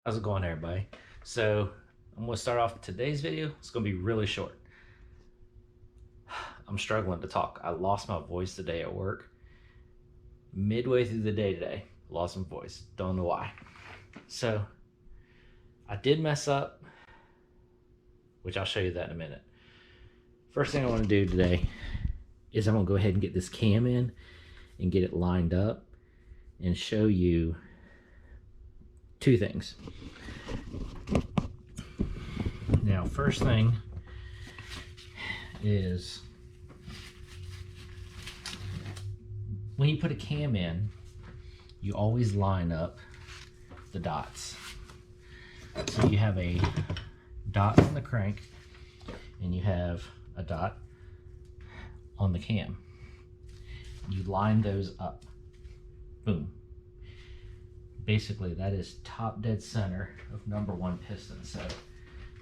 How's it going, everybody? So I'm going to start off today's video. It's going to be really short. I'm struggling to talk. I lost my voice today at work. Midway through the day today, lost my voice. Don't know why. So I did mess up, which I'll show you that in a minute. First thing I want to do today is I'm going to go ahead and get this cam in and get it lined up and show you two things. Now, first thing is when you put a cam in, you always line up the dots. So you have a dot on the crank and you have a dot on the cam. You line those up. Boom. Basically, that is top dead center of number one piston. So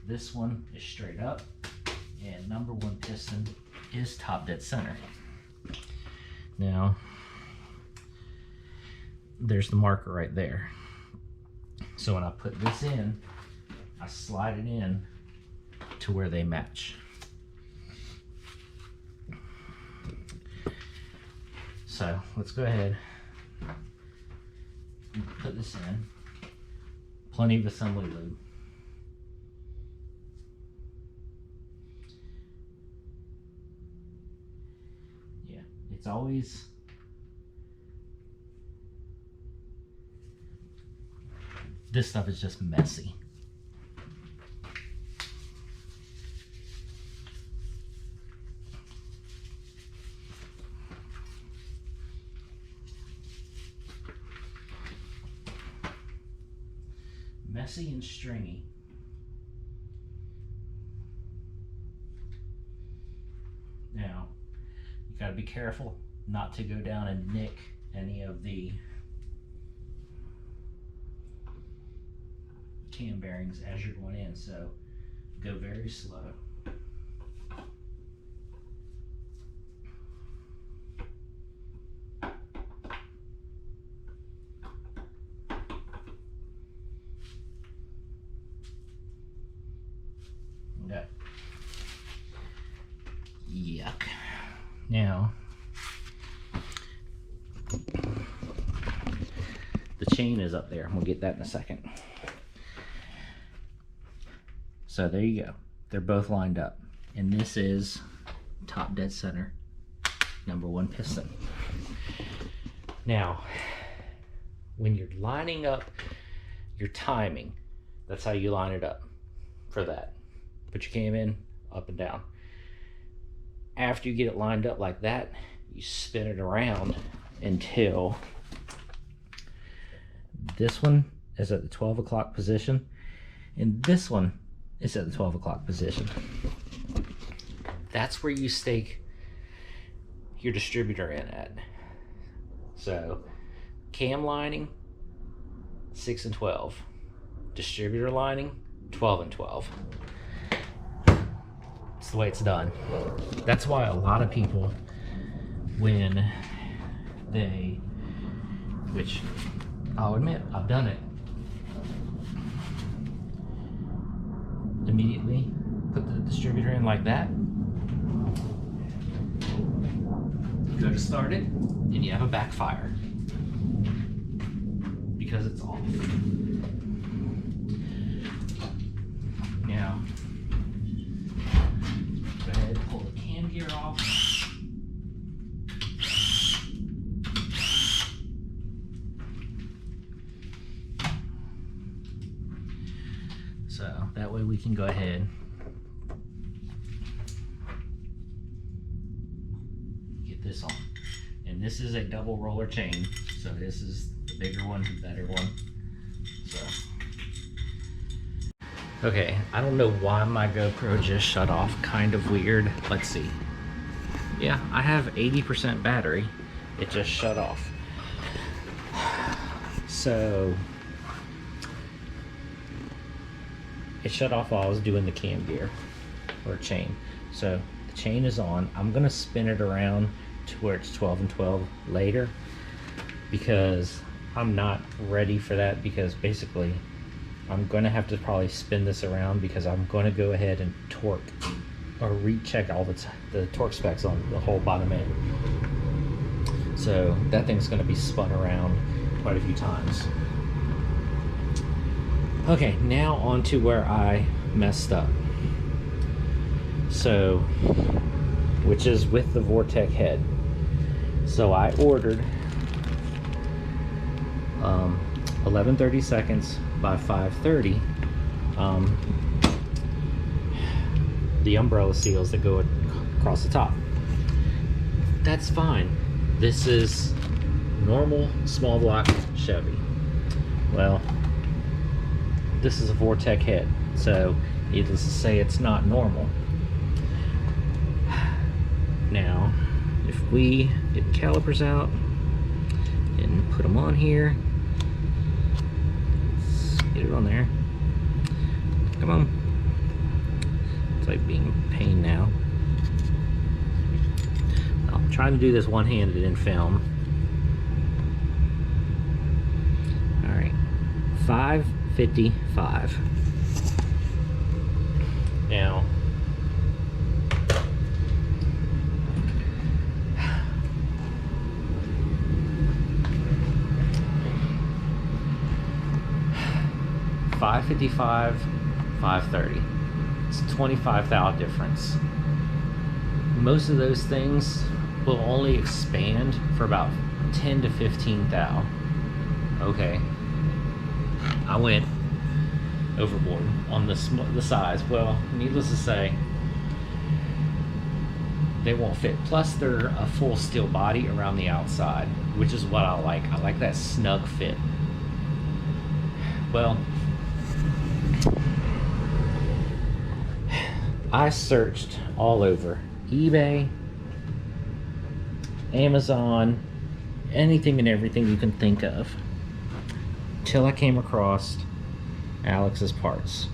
this one is straight up and number one piston is top dead center. Now, there's the marker right there. So when I put this in, I slide it in to where they match. So let's go ahead and put this in. Plenty of assembly lube. Yeah, it's always this stuff is just messy. Messy and stringy. Now, you gotta be careful not to go down and nick any of the cam bearings as you're going in, so go very slow. Okay. Yuck. Now, the chain is up there. We'll get that in a second. So there you go. They're both lined up. And this is top dead center, number one piston. Now, when you're lining up your timing, that's how you line it up for that. Put your cam in, up and down. After you get it lined up like that, you spin it around until this one is at the 12 o'clock position and this one is at the 12 o'clock position. That's where you stake your distributor in at. So cam lining 6 and 12, distributor lining 12 and 12. It's the way it's done. That's why a lot of people, when they, which I'll admit I've done it, immediately put the distributor in like that, go to start it, and you have a backfire because it's off. Now, go ahead and pull the cam gear off. So that way we can go ahead get this on. And this is a double roller chain. So this is the bigger one, the better one. So, okay, I don't know why my GoPro just shut off. Kind of weird. Let's see. Yeah, I have 80% battery. It just shut off. So it shut off while I was doing the cam gear or chain. So the chain is on. I'm gonna spin it around to where it's 12 and 12 later because I'm not ready for that, because basically I'm going to have to probably spin this around because I'm going to go ahead and torque or recheck all the torque specs on the whole bottom end. So that thing's going to be spun around quite a few times. Okay, now on to where I messed up. So, which is with the Vortec head. So I ordered 11:30 seconds by 5:30 the umbrella seals that go across the top. That's fine. This is normal small block Chevy. Well, this is a Vortec head, so needless to say, it's not normal. Now, if we get the calipers out and put them on here, let's get it on there. Come on. It's like being a pain now. I'm trying to do this one-handed in film. All right, 5:55. Now, $5.55, $5.30. It's a 25 thou difference. Most of those things will only expand for about 10 to 15 thou. Okay, I went overboard on the size. Well, needless to say, they won't fit. Plus, they're a full steel body around the outside, which is what I like. I like that snug fit. Well, I searched all over eBay, Amazon, anything and everything you can think of, till I came across Alex's parts.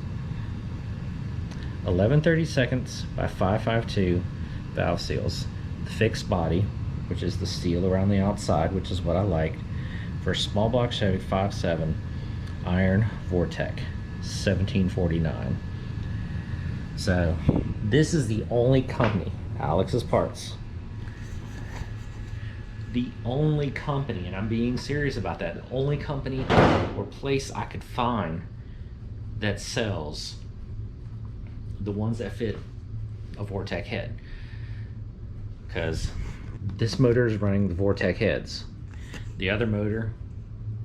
11:30 seconds by 5.52 valve seals. The fixed body, which is the steel around the outside, which is what I liked, for a small block Chevy 5.7 iron Vortec, $17.49. So this is the only company, Alex's Parts, the only company, and I'm being serious about that, the only company or place I could find that sells the ones that fit a Vortec head. Because this motor is running the Vortec heads. The other motor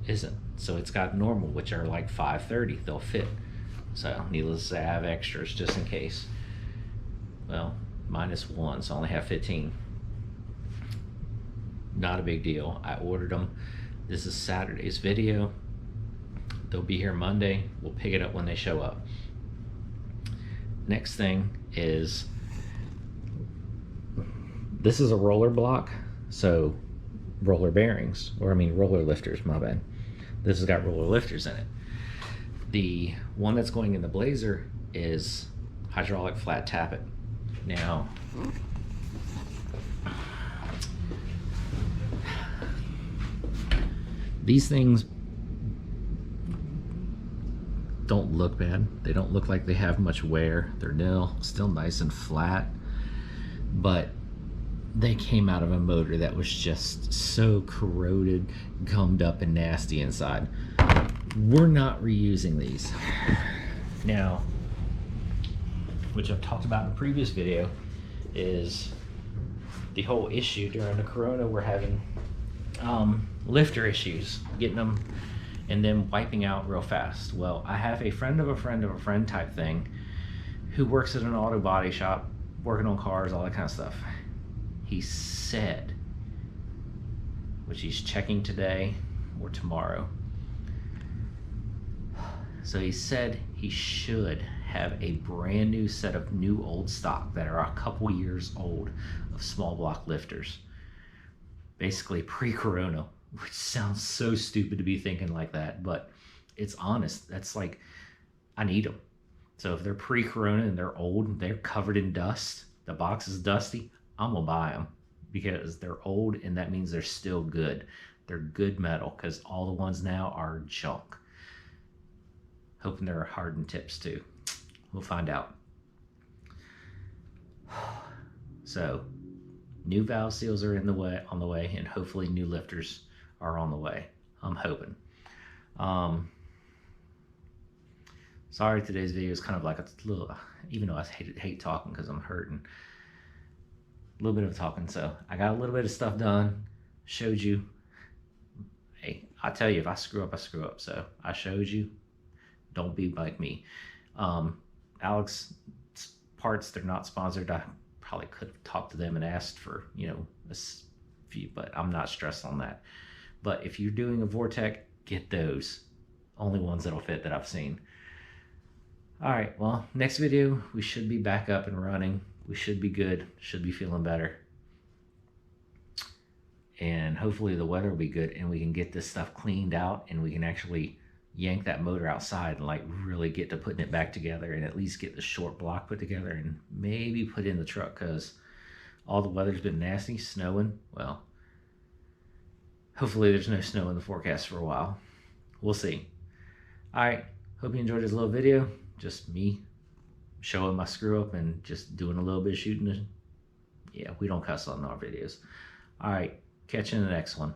isn't. So it's got normal, which are like 5.30. They'll fit. So needless to say, I have extras just in case. Well, -1, so I only have 15. Not a big deal. I ordered them. This is Saturday's video. They'll be here Monday. We'll pick it up when they show up. Next thing is, this is a roller block, so roller bearings, or I mean roller lifters, my bad. This has got roller lifters in it. The one that's going in the Blazer is hydraulic flat tappet. Now, these things don't look bad. They don't look like they have much wear. They're still nice and flat, but they came out of a motor that was just so corroded, gummed up, and nasty inside. We're not reusing these. Now, which I've talked about in a previous video, is the whole issue during the Corona. We're having lifter issues, getting them and then wiping out real fast. Well, I have a friend of a friend of a friend type thing who works at an auto body shop, working on cars, all that kind of stuff. He said, which he's checking today or tomorrow, so he said he should have a brand new set of new old stock that are a couple years old of small block lifters, basically pre-Corona, which sounds so stupid to be thinking like that, but it's honest. That's like, I need them. So if they're pre-Corona and they're old and they're covered in dust, the box is dusty, I'm gonna buy them because they're old, and that means they're still good. They're good metal, because all the ones now are junk. Hoping they're hardened tips too. We'll find out. So, new valve seals are on the way, and hopefully new lifters are on the way. I'm hoping. Sorry, today's video is kind of like a little, even though I hate talking because I'm hurting. A little bit of talking, so I got a little bit of stuff done. Showed you. Hey, I tell you, if I screw up, I screw up. So I showed you. Don't be like me. Alex parts, they're not sponsored. I probably could have talked to them and asked for, you know, a few, but I'm not stressed on that. But if you're doing a Vortec, get those. Only ones that'll fit that I've seen. All right, well, next video, we should be back up and running. We should be good, should be feeling better. And hopefully the weather will be good and we can get this stuff cleaned out and we can actually yank that motor outside and like really get to putting it back together and at least get the short block put together and maybe put in the truck, because all the weather's been nasty, snowing. Well, hopefully there's no snow in the forecast for a while. We'll see. All right, hope you enjoyed this little video. Just me showing my screw up and just doing a little bit of shooting. Yeah, we don't cuss on our videos. All right, catch you in the next one.